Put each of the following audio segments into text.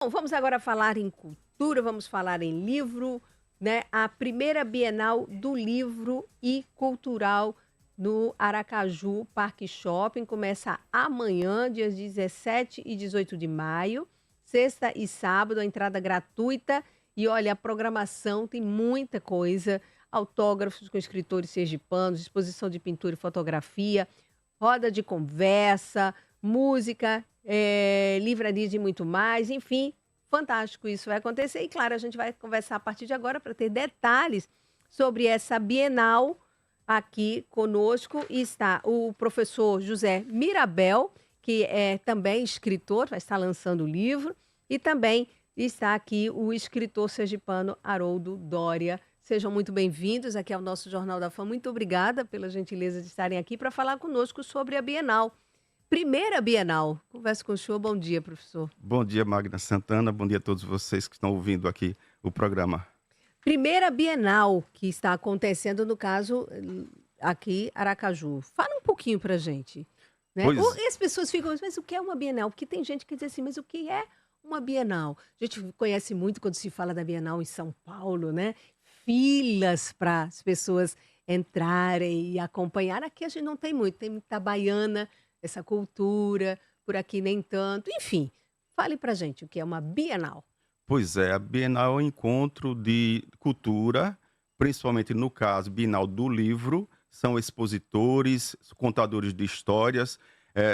Bom, vamos agora falar em cultura, vamos falar em livro, né? A primeira Bienal do Livro e Cultural no Aracaju Parque Shopping começa amanhã, dias 17 e 18 de maio, sexta e sábado, a entrada gratuita. E olha, a programação tem muita coisa, autógrafos com escritores sergipanos, exposição de pintura e fotografia, roda de conversa, música, livrarias e muito mais, enfim, fantástico isso vai acontecer. E claro, a gente vai conversar a partir de agora para ter detalhes sobre essa Bienal aqui conosco. E está o professor José Mirabel, que é também escritor, vai estar lançando o livro, e também está aqui o escritor sergipano Haroldo Dória. Sejam muito bem-vindos aqui ao nosso Jornal da Fama. Muito obrigada pela gentileza de estarem aqui para falar conosco sobre a Bienal. Primeira Bienal. Converso com o senhor. Bom dia, professor. Bom dia, Magna Santana. Bom dia a todos vocês que estão ouvindo aqui o programa. Primeira Bienal que está acontecendo, no caso, aqui, Aracaju. Fala um pouquinho pra gente. Né? E as pessoas ficam, mas o que é uma Bienal? Porque tem gente que diz assim, mas o que é uma Bienal? A gente conhece muito quando se fala da Bienal em São Paulo, né? Filas para as pessoas entrarem e acompanhar. Aqui a gente não tem muito, tem muita baiana, essa cultura, por aqui nem tanto. Enfim, fale pra gente o que é uma Bienal. Pois é, a Bienal é um encontro de cultura, principalmente no caso, Bienal do Livro, são expositores, contadores de histórias,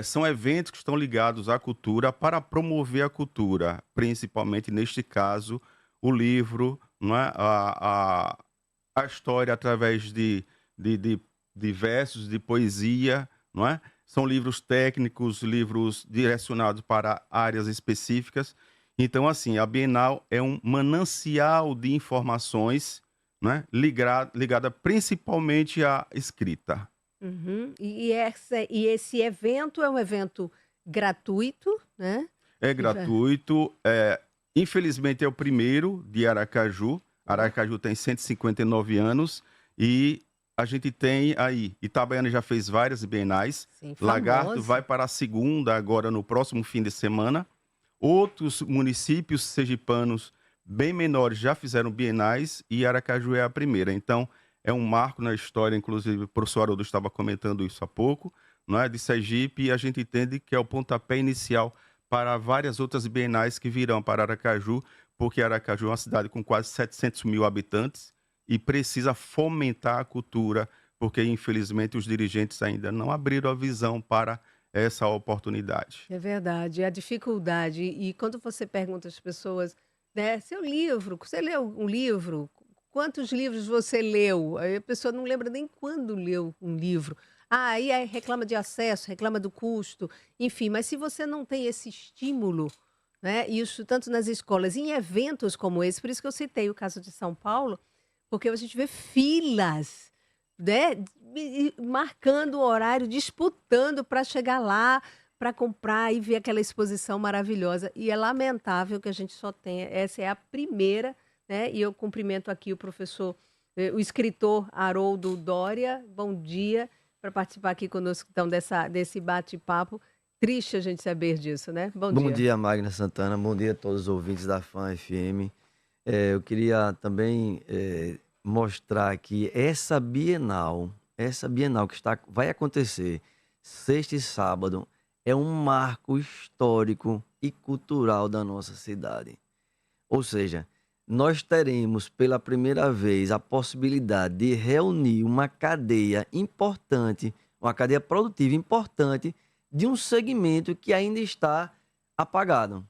são eventos que estão ligados à cultura para promover a cultura, principalmente neste caso, o livro, não é? A história através de versos, de poesia, não é? São livros técnicos, livros direcionados para áreas específicas. Então, assim, a Bienal é um manancial de informações, né, ligada principalmente à escrita. Uhum. E esse evento é um evento gratuito, né? É gratuito, infelizmente é o primeiro de Aracaju. Aracaju tem 159 anos e a gente tem aí, Itabaiana já fez várias bienais, Sim, Lagarto famosa. vai para a segunda agora no próximo fim de semana. Outros municípios sergipanos bem menores já fizeram bienais e Aracaju é a primeira. Então, é um marco na história, inclusive o professor Haroldo estava comentando isso há pouco, não é? De Sergipe, e a gente entende que é o pontapé inicial para várias outras bienais que virão para Aracaju, porque Aracaju é uma cidade com quase 700 mil habitantes e precisa fomentar a cultura, porque infelizmente os dirigentes ainda não abriram a visão para essa oportunidade. É verdade, a dificuldade. E quando você pergunta às pessoas, né, seu livro, você leu um livro? Quantos livros você leu? Aí a pessoa não lembra nem quando leu um livro. Ah, aí reclama de acesso, reclama do custo, enfim. Mas se você não tem esse estímulo, né, isso tanto nas escolas, em eventos como esse, por isso que eu citei o caso de São Paulo, porque a gente vê filas, né, marcando o horário, disputando para chegar lá, para comprar e ver aquela exposição maravilhosa. E é lamentável que a gente só tenha, essa é a primeira, né? E eu cumprimento aqui o professor, o escritor Haroldo Dória. Bom dia, para participar aqui conosco então desse bate-papo. Triste a gente saber disso, né? Bom Bom dia. dia, Magna Santana. Bom dia a todos os ouvintes da Fã FM. Eu queria também mostrar que essa Bienal que vai acontecer sexta e sábado, é um marco histórico e cultural da nossa cidade. Ou seja, nós teremos pela primeira vez a possibilidade de reunir uma cadeia importante, uma cadeia produtiva importante de um segmento que ainda está apagado.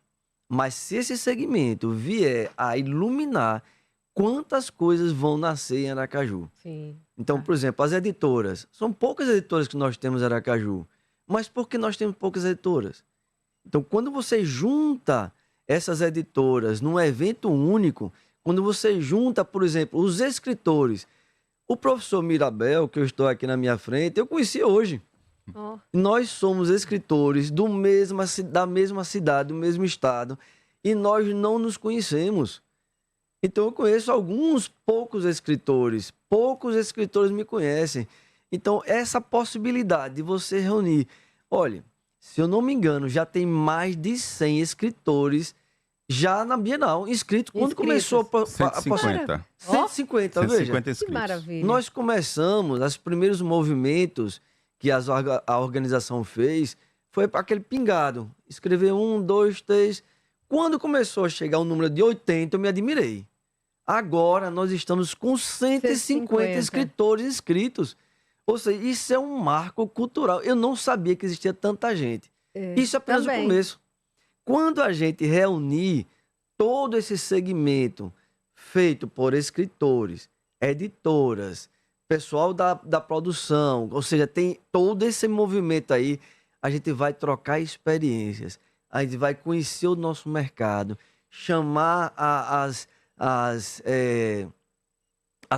Mas se esse segmento vier a iluminar, quantas coisas vão nascer em Aracaju? Sim. Então, por exemplo, as editoras. São poucas editoras que nós temos em Aracaju. Mas por que nós temos poucas editoras? Então, quando você junta essas editoras num evento único, quando você junta, por exemplo, os escritores, o professor Mirabel, que eu estou aqui na minha frente, eu conheci hoje. Oh. Nós somos escritores da mesma cidade, do mesmo estado, e nós não nos conhecemos. Então eu conheço poucos escritores me conhecem. Então essa possibilidade de você reunir, olha, se eu não me engano, já tem mais de 100 escritores já na Bienal, inscrito. Quando Inscritos. começou a 150. 150, veja. 150 Que inscritos. maravilha. Nós começamos, os primeiros movimentos que a organização fez, foi aquele pingado. Escrever 1, 2, 3. Quando começou a chegar o número de 80, eu me admirei. Agora nós estamos com 150 150 escritores inscritos. Ou seja, isso é um marco cultural. Eu não sabia que existia tanta gente. Isso é apenas também. o começo. Quando a gente reunir todo esse segmento feito por escritores, editoras, pessoal da produção, ou seja, tem todo esse movimento aí, a gente vai trocar experiências, a gente vai conhecer o nosso mercado, chamar as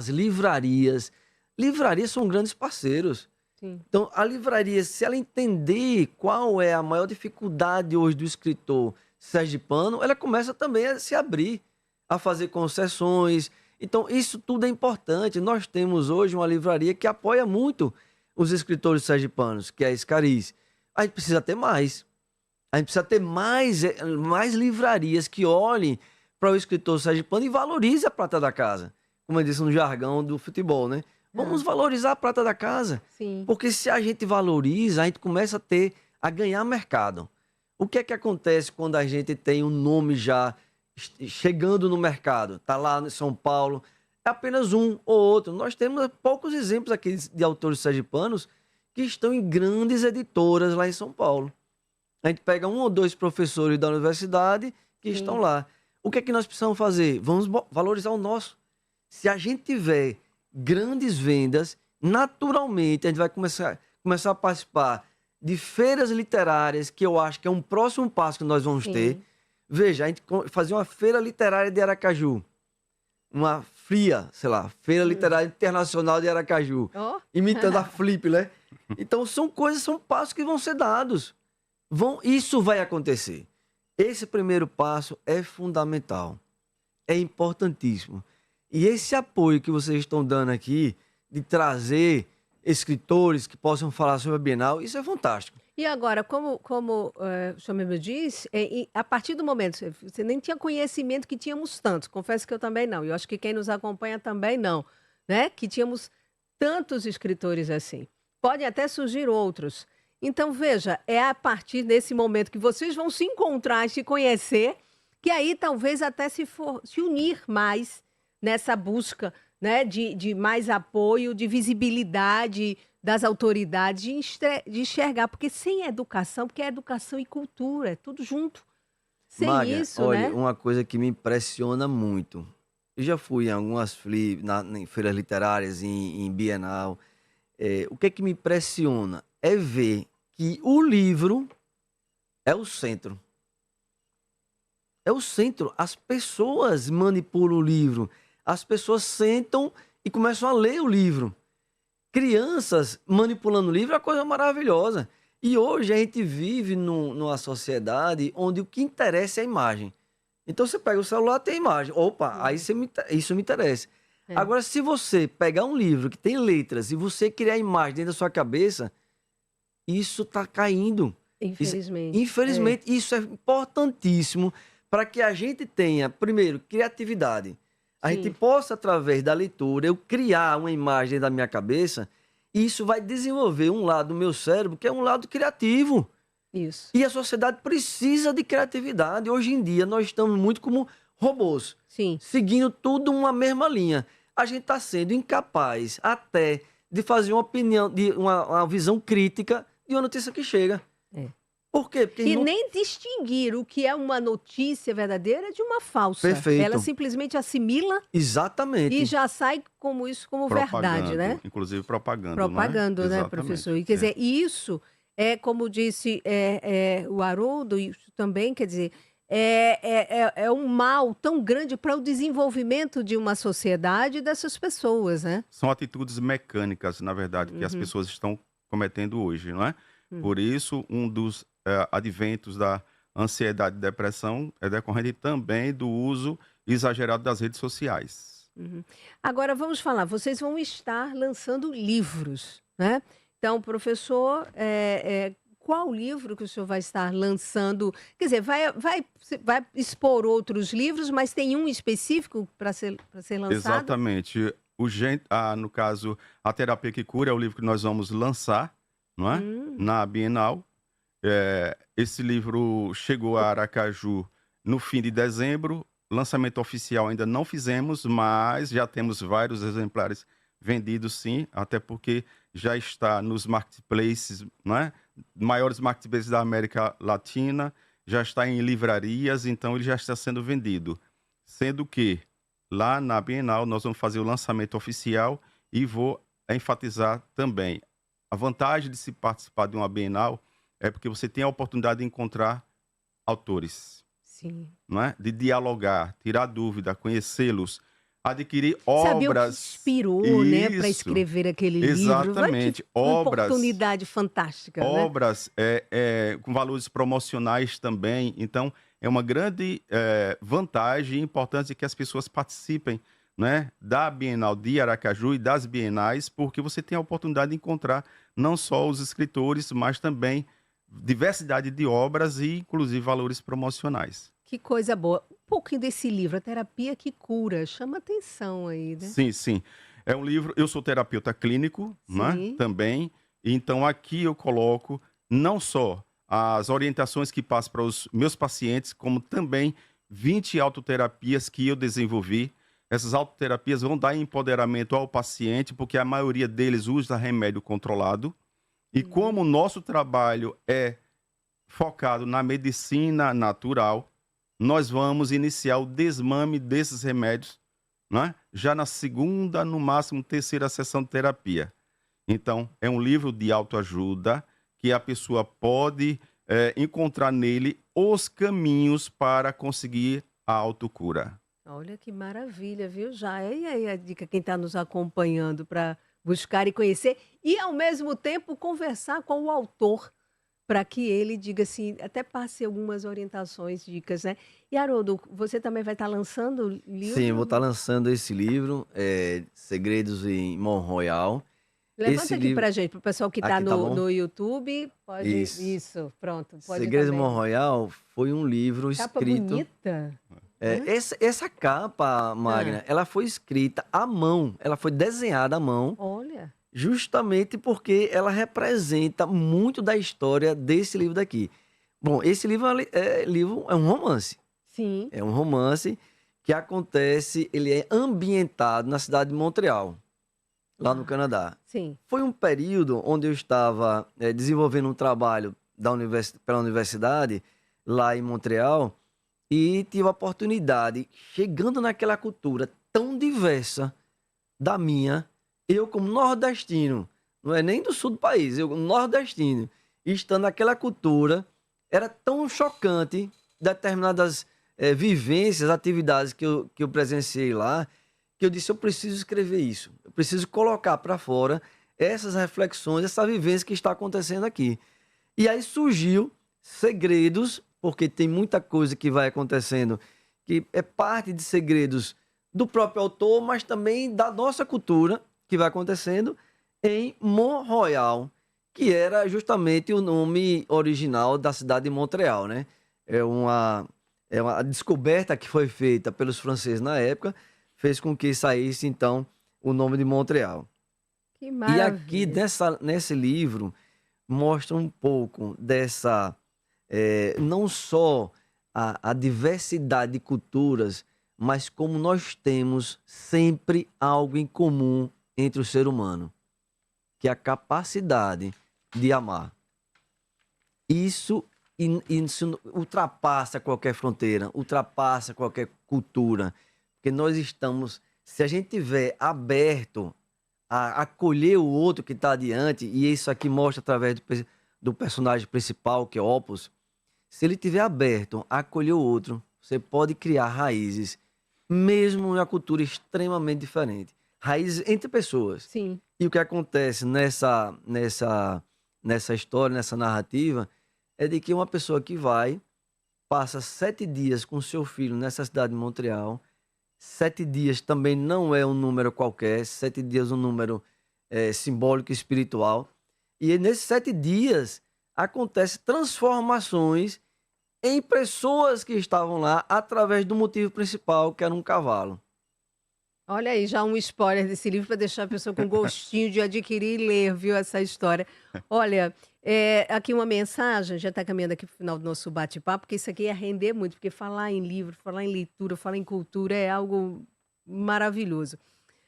livrarias. Livrarias são grandes parceiros. Sim. Então, a livraria, se ela entender qual é a maior dificuldade hoje do escritor sergipano, ela começa também a se abrir, a fazer concessões. Então, isso tudo é importante. Nós temos hoje uma livraria que apoia muito os escritores sergipanos, que é a Escariz. A gente precisa ter mais. A gente precisa ter mais livrarias que olhem para o escritor sergipano e valorizem a prata da casa. Como eu disse no jargão do futebol, né? Vamos valorizar a prata da casa. Sim. Porque se a gente valoriza, a gente começa a ganhar mercado. O que é que acontece quando a gente tem um nome já chegando no mercado? Está lá em São Paulo, é apenas um ou outro. Nós temos poucos exemplos aqui de autores sergipanos que estão em grandes editoras lá em São Paulo. A gente pega 1 ou 2 professores da universidade que estão lá. O que é que nós precisamos fazer? Vamos valorizar o nosso. Se a gente tiver grandes vendas, naturalmente a gente vai começar a participar de feiras literárias, que eu acho que é um próximo passo que nós vamos ter. Veja, a gente fazer uma feira literária de Aracaju, uma FLIA, sei lá, Feira Literária Internacional de Aracaju, imitando a Flip, né? Então são passos que vão ser dados. Isso vai acontecer. Esse primeiro passo é fundamental, é importantíssimo. E esse apoio que vocês estão dando aqui, de trazer escritores que possam falar sobre a Bienal, isso é fantástico. E agora, como o senhor mesmo diz, a partir do momento, você nem tinha conhecimento que tínhamos tantos, confesso que eu também não, e eu acho que quem nos acompanha também não, né? Que tínhamos tantos escritores assim. Podem até surgir outros. Então, veja, é a partir desse momento que vocês vão se encontrar, se conhecer, que aí talvez até se unir mais nessa busca, né, de mais apoio, de visibilidade das autoridades, de enxergar, porque sem educação, porque é educação e cultura, é tudo junto. Sem Magda, isso, olha, né? uma coisa que me impressiona muito. Eu já fui em algumas em feiras literárias, em Bienal. O que é que me impressiona é ver que o livro é o centro. É o centro. As pessoas manipulam o livro. As pessoas sentam e começam a ler o livro. Crianças manipulando o livro é uma coisa maravilhosa. E hoje a gente vive numa sociedade onde o que interessa é a imagem. Então você pega o celular, tem a imagem. Opa, aí isso me interessa. Agora, se você pegar um livro que tem letras e você criar a imagem dentro da sua cabeça, isso está caindo. Infelizmente. Infelizmente, isso é importantíssimo para que a gente tenha, primeiro, criatividade. A gente possa, através da leitura, eu criar uma imagem da minha cabeça, e isso vai desenvolver um lado do meu cérebro, que é um lado criativo. Isso. E a sociedade precisa de criatividade. Hoje em dia, nós estamos muito como robôs, seguindo tudo uma mesma linha. A gente está sendo incapaz até de fazer uma opinião, de uma visão crítica de uma notícia que chega. Por quê? Porque nem distinguir o que é uma notícia verdadeira de uma falsa. Perfeito. Ela simplesmente assimila. Exatamente. E já sai como isso, como verdade, né? Inclusive propaganda. Propaganda, né? né, professor? E, quer dizer, isso é, como disse o Haroldo, isso também, quer dizer, é um mal tão grande para o desenvolvimento de uma sociedade e dessas pessoas, né? São atitudes mecânicas, na verdade, que as pessoas estão cometendo hoje, não é? Por isso, um dos adventos da ansiedade e depressão é decorrente também do uso exagerado das redes sociais. Agora, vamos falar, vocês vão estar lançando livros, né? Então, professor, qual livro que o senhor vai estar lançando? Quer dizer, vai expor outros livros, mas tem um específico para ser lançado? Exatamente. No caso, A Terapia que Cura é o livro que nós vamos lançar, não é? Hum, Na Bienal. Esse livro chegou a Aracaju no fim de dezembro. Lançamento oficial ainda não fizemos, mas já temos vários exemplares vendidos, sim, até porque já está nos marketplaces, né? Maiores marketplaces da América Latina, já está em livrarias, então ele já está sendo vendido. Sendo que lá na Bienal nós vamos fazer o lançamento oficial e vou enfatizar também a vantagem de se participar de uma Bienal é porque você tem a oportunidade de encontrar autores, sim. não é? De dialogar, tirar dúvida, conhecê-los, adquirir Saber o que obras. inspirou, né, para Isso, escrever aquele livro. Vai que exatamente. oportunidade fantástica, né? Obras com valores promocionais também. Então, é uma grande vantagem e importância que as pessoas participem, né, da Bienal de Aracaju e das bienais, porque você tem a oportunidade de encontrar não só os escritores, mas também diversidade de obras e, inclusive, valores promocionais. Que coisa boa. Um pouquinho desse livro, A Terapia que Cura, chama atenção aí, né? Sim, sim. É um livro. Eu sou terapeuta clínico, né? Sim. Também. Então aqui eu coloco não só as orientações que passo para os meus pacientes, como também 20 autoterapias que eu desenvolvi. Essas autoterapias vão dar empoderamento ao paciente, porque a maioria deles usa remédio controlado. E como o nosso trabalho é focado na medicina natural, nós vamos iniciar o desmame desses remédios, né? Já na segunda, no máximo terceira sessão de terapia. Então, é um livro de autoajuda que a pessoa pode encontrar nele os caminhos para conseguir a autocura. Olha que maravilha, viu? Já é e aí a dica quem está nos acompanhando para buscar e conhecer e ao mesmo tempo conversar com o autor para que ele diga assim, até passe algumas orientações, dicas, né? E Haroldo, você também vai estar lançando o Sim, vou estar livro? lançando esse livro, Segredos em Mont Royal. Levanta Esse aqui livro, para gente, para o pessoal que está aqui tá bom? no YouTube, pode, Isso. isso, pronto, pode Segredos em Mont também. Royal foi um livro Capa escrito. bonita, né? Essa capa, Ah, Magna, ela foi escrita à mão, ela foi desenhada à mão, olha, justamente porque ela representa muito da história desse livro daqui. Bom, esse livro é um romance. sim, É um romance que acontece, ele é ambientado na cidade de Montreal, lá no Canadá. sim. Foi um período onde eu estava desenvolvendo um trabalho pela universidade, lá em Montreal, e tive a oportunidade, chegando naquela cultura tão diversa da minha, eu como nordestino, não é nem do sul do país, eu como nordestino, estando naquela cultura, era tão chocante determinadas vivências, atividades que eu presenciei lá, que eu disse, eu preciso escrever isso, eu preciso colocar para fora essas reflexões, essa vivência que está acontecendo aqui. E aí surgiu Segredos, porque tem muita coisa que vai acontecendo que é parte de segredos do próprio autor, mas também da nossa cultura que vai acontecendo em Mont Royal, que era justamente o nome original da cidade de Montreal, né? É uma descoberta que foi feita pelos franceses na época, fez com que saísse então o nome de Montreal. Que E aqui maravilha. nesse livro mostra um pouco dessa, não só a diversidade de culturas, mas como nós temos sempre algo em comum entre o ser humano, que é a capacidade de amar. Isso ultrapassa qualquer fronteira, ultrapassa qualquer cultura, porque nós estamos, se a gente tiver aberto a acolher o outro que está adiante, e isso aqui mostra através do personagem principal, que é Opus, se ele tiver aberto a acolher o outro, você pode criar raízes, mesmo em uma cultura extremamente diferente. Raízes entre pessoas. Sim, E o que acontece nessa história, nessa narrativa, é de que uma pessoa que passa 7 dias com seu filho nessa cidade de Montreal. 7 dias também não é um número qualquer, 7 dias é um número simbólico e espiritual. E nesses 7 dias, acontece transformações em pessoas que estavam lá através do motivo principal, que era um cavalo. Olha aí, já um spoiler desse livro para deixar a pessoa com gostinho de adquirir e ler, viu, essa história. Olha, aqui uma mensagem, já está caminhando aqui para o final do nosso bate-papo, porque isso aqui ia render muito, porque falar em livro, falar em leitura, falar em cultura é algo maravilhoso.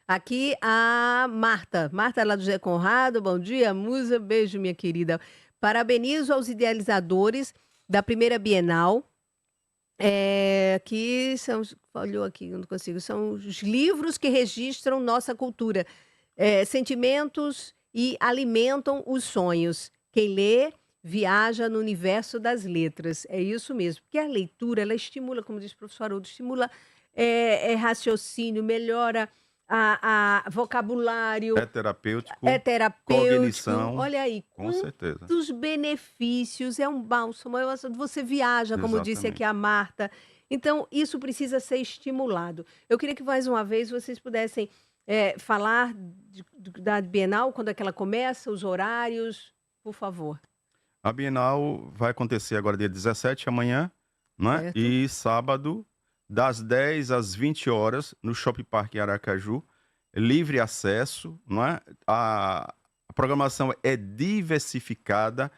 Aqui a Marta, lá do Zé Conrado, bom dia, Musa, beijo, minha querida. Parabenizo aos idealizadores da primeira Bienal, que são, olhou aqui, não consigo, são os livros que registram nossa cultura, sentimentos e alimentam os sonhos. Quem lê, viaja no universo das letras. É isso mesmo, porque a leitura, ela estimula, como diz o professor Haroldo, estimula raciocínio, melhora a vocabulário. É terapêutico, Cognição. Olha aí, com certeza. quantos benefícios, é um bálsamo, você viaja, como disse aqui a Marta. Então, isso precisa ser estimulado. Eu queria que, mais uma vez, vocês pudessem falar da Bienal, quando é que ela começa, os horários, por favor. A Bienal vai acontecer agora dia 17, amanhã, né? Certo. E sábado, das 10 às 20 horas, no Shopping Parque Aracaju, livre acesso, não é? A programação é diversificada,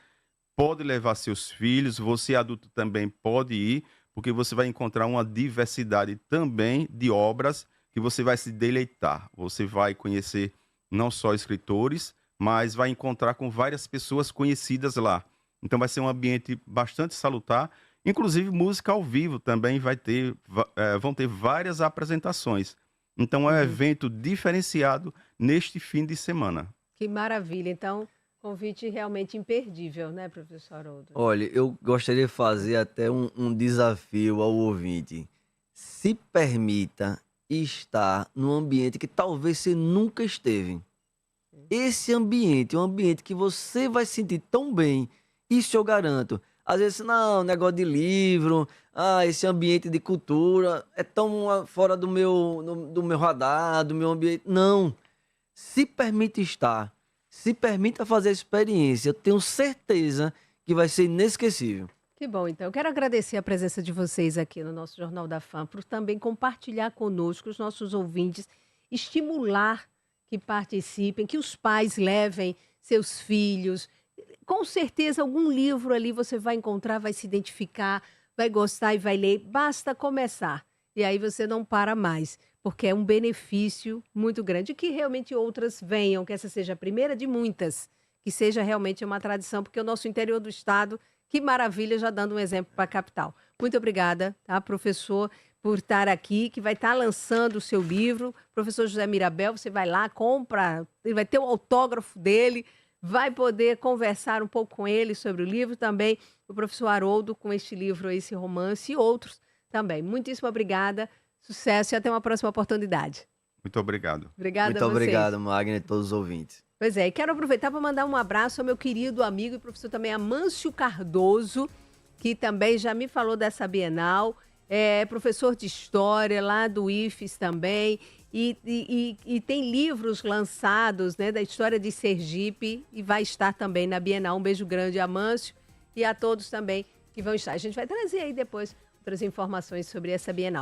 pode levar seus filhos, você adulto também pode ir, porque você vai encontrar uma diversidade também de obras que você vai se deleitar. Você vai conhecer não só escritores, mas vai encontrar com várias pessoas conhecidas lá. Então vai ser um ambiente bastante salutar. Inclusive, música ao vivo também vão ter várias apresentações. Então, é um evento diferenciado neste fim de semana. Que maravilha. Então, convite realmente imperdível, né, professor Haroldo? Olha, eu gostaria de fazer até um desafio ao ouvinte. Se permita estar num ambiente que talvez você nunca esteve. Esse ambiente é um ambiente que você vai sentir tão bem, isso eu garanto. Às vezes, não, negócio de livro, esse ambiente de cultura é tão fora do meu radar, do meu ambiente. Não. Se permita estar, se permita fazer a experiência. Eu tenho certeza que vai ser inesquecível. Que bom, então. Eu quero agradecer a presença de vocês aqui no nosso Jornal da Fã, por também compartilhar conosco, os nossos ouvintes, estimular que participem, que os pais levem seus filhos. Com certeza, algum livro ali você vai encontrar, vai se identificar, vai gostar e vai ler. Basta começar. E aí você não para mais, porque é um benefício muito grande. E que realmente outras venham, que essa seja a primeira de muitas, que seja realmente uma tradição, porque o nosso interior do estado, que maravilha, já dando um exemplo para a capital. Muito obrigada, tá, professor, por estar aqui, que vai estar lançando o seu livro. Professor José Mirabel, você vai lá, compra, ele vai ter o autógrafo dele, vai poder conversar um pouco com ele sobre o livro também, o professor Haroldo com este livro, esse romance e outros também. Muitíssimo obrigada, sucesso e até uma próxima oportunidade. Muito obrigado. Obrigada Muito a vocês. obrigado, Magna, e todos os ouvintes. Pois é, e quero aproveitar para mandar um abraço ao meu querido amigo e professor também, Amâncio Cardoso, que também já me falou dessa Bienal, é professor de História lá do IFES também, e tem livros lançados, né, da história de Sergipe, e vai estar também na Bienal. Um beijo grande a Amâncio e a todos também que vão estar. A gente vai trazer aí depois outras informações sobre essa Bienal.